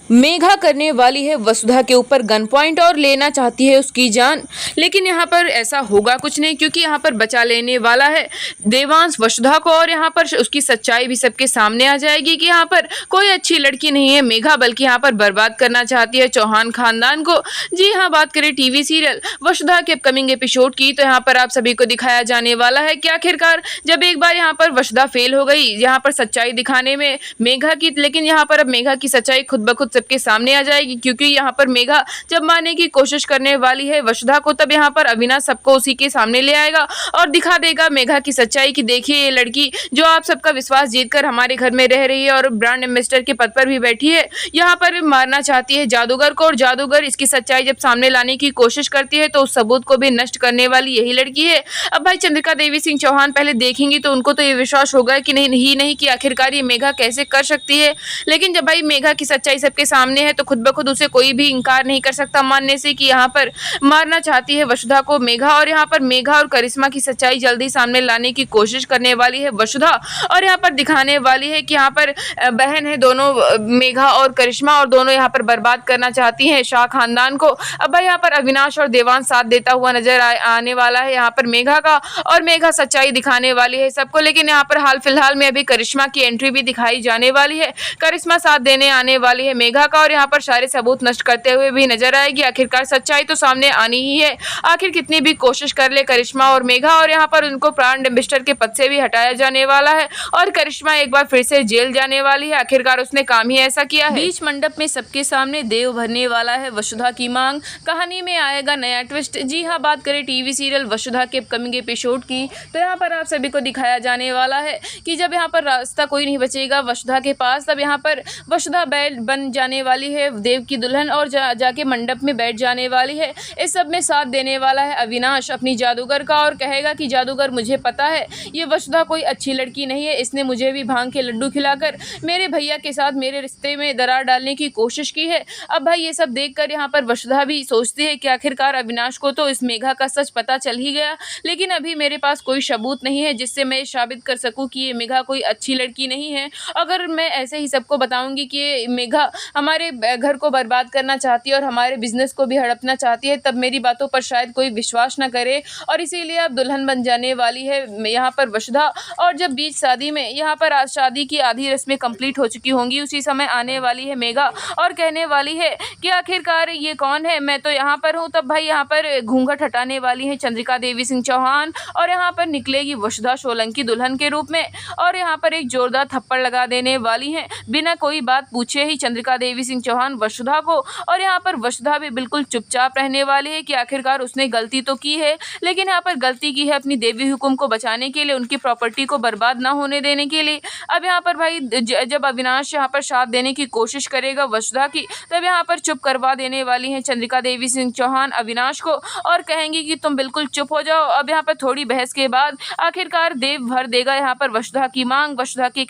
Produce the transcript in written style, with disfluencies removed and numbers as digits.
मेघा करने वाली है वसुधा के ऊपर गन पॉइंट और लेना चाहती है उसकी जान, लेकिन यहाँ पर ऐसा होगा कुछ नहीं, क्योंकि यहाँ पर बचा लेने वाला है देवांश वसुधा को। और यहाँ पर उसकी सच्चाई भी सबके सामने आ जाएगी कि यहाँ पर कोई अच्छी लड़की नहीं है मेघा, बल्कि यहाँ पर बर्बाद करना चाहती है चौहान खानदान को। जी हाँ, बात करें टीवी सीरियल वसुधा के अपकमिंग एपिसोड की, तो यहाँ पर आप सभी को दिखाया जाने वाला है कि आखिरकार जब एक बार यहाँ पर वसुधा फेल हो गई यहाँ पर सच्चाई दिखाने में मेघा की, लेकिन यहाँ पर अब मेघा की सच्चाई खुद ब खुद सबके सामने आ जाएगी, क्योंकि यहाँ पर मेघा जब मारने की कोशिश करने वाली है वसुधा को, तब यहाँ पर अविनाश सबको उसी के सामने ले आएगा और दिखा देगा मेघा की सच्चाई कि देखिए ये लड़की जो आप सबका विश्वास जीतकर हमारे घर में रह रही है और ब्रांड एम्बेसडर के पद पर भी बैठी है, यहाँ पर मारना चाहती है जादूगर को। और जादूगर इसकी सच्चाई जब सामने लाने की कोशिश करती है तो उस सबूत को भी नष्ट करने वाली यही लड़की है। अब भाई चंद्रिका देवी सिंह चौहान पहले देखेंगी तो उनको तो ये विश्वास होगा कि नहीं कि आखिरकार ये मेघा कैसे कर सकती है, लेकिन जब भाई मेघा की सच्चाई सबके सामने है तो खुद ब खुद उसे कोई भी इंकार नहीं कर सकता मानने से कि यहाँ पर मारना चाहती है वसुधा को मेघा। और यहाँ पर मेघा और करिश्मा की सच्चाई जल्दी सामने लाने की कोशिश करने वाली है वसुधा, और यहाँ पर दिखाने वाली है कि यहाँ पर बहन है दोनों मेघा और करिश्मा, और दोनों यहाँ पर बर्बाद करना चाहती हैं शाह खानदान को। अब भाई यहाँ पर अविनाश और देवांश साथ देता हुआ नजर आने वाला है यहाँ पर मेघा का, और मेघा सच्चाई दिखाने वाली है सबको। लेकिन यहाँ पर हाल फिलहाल में अभी करिश्मा की एंट्री भी दिखाई जाने वाली है, करिश्मा साथ देने आने वाली है मेघा का, और यहाँ पर सारे सबूत नष्ट करते हुए भी नजर आएगी। आखिरकार सच्चाई तो सामने आनी ही है, आखिर कितनी भी कोशिश कर ले करिश्मा और मेघा, और यहाँ पर उनको ब्रांड एम्बेसडर के पद से भी हटाया जाने वाला है और करिश्मा एक बार फिर से जेल जाने वाली है। आखिरकार उसने काम ही ऐसा किया है। बीच मंडप में सबके सामने देव भरने वाला है वसुधा की मांग, कहानी में आएगा नया ट्विस्ट। जी हाँ, बात करें टीवी सीरियल वसुधा के अपकमिंग एपिसोड की, तो यहाँ पर आप सभी को दिखाया जाने वाला है कि जब यहाँ पर रास्ता कोई नहीं बचेगा वसुधा के पास, तब यहाँ पर वसुधा बैल बन जाने वाली है देव की दुल्हन और जाके मंडप में बैठ जाने वाली है। इस सब में साथ देने वाला है अविनाश अपनी जादूगर का, और कहेगा कि जादूगर मुझे पता है ये वसुधा कोई अच्छी लड़की नहीं है, इसने मुझे भी भांग के लड्डू खिलाकर मेरे भैया के साथ मेरे रिश्ते में दरार डालने की कोशिश की है। अब भाई ये सब देखकर यहाँ पर वसुधा भी सोचती है कि आखिरकार अविनाश को तो इस मेघा का सच पता चल ही गया, लेकिन अभी मेरे पास कोई सबूत नहीं है जिससे मैं साबित कर सकूं कि ये मेघा कोई अच्छी लड़की नहीं है। अगर मैं ऐसे ही सबको बताऊंगी कि ये मेघा हमारे घर को बर्बाद करना चाहती है और हमारे बिजनेस को भी हड़पना चाहती है, तब मेरी बातों पर शायद कोई विश्वास न करे, और इसीलिए अब दुल्हन बन जाने वाली है यहाँ पर वसुधा। और जब बीच शादी में यहाँ पर आज शादी की आधी रस्में कंप्लीट हो चुकी होंगी, उसी समय आने वाली है मेघा और कहने वाली है कि आखिरकार ये कौन है, मैं तो यहाँ पर हूँ। तब भाई यहाँ पर घूंघट हटाने वाली है चंद्रिका देवी सिंह चौहान, और यहाँ पर निकलेगी वसुधा सोलंकी दुल्हन के रूप में, और यहाँ पर एक जोरदार थप्पड़ लगा देने वाली है बिना कोई बात पूछे ही चंद्रिका देवी सिंह चौहान वसुधा को। और यहाँ पर वसुधा भी बिल्कुल चुपचाप रहने वाली है कि आखिरकार उसने गलती तो की है, लेकिन यहाँ पर गलती की है अपनी देवी हुकुम को बचाने के लिए, उनकी प्रॉपर्टी को बर्बाद ना होने देने के लिए। अब यहाँ पर भाई जब अविनाश यहाँ पर साथ देने की कोशिश करेगा वसुधा की, तब यहाँ पर चुप करवा देने वाली है चंद्रिका देवी सिंह चौहान अविनाश को, और कहेंगी कि तुम बिल्कुल चुप हो जाओ। अब यहाँ पर थोड़ी बहस के बाद आखिरकार देव भर देगा यहाँ पर वसुधा की मांग। वसुधा की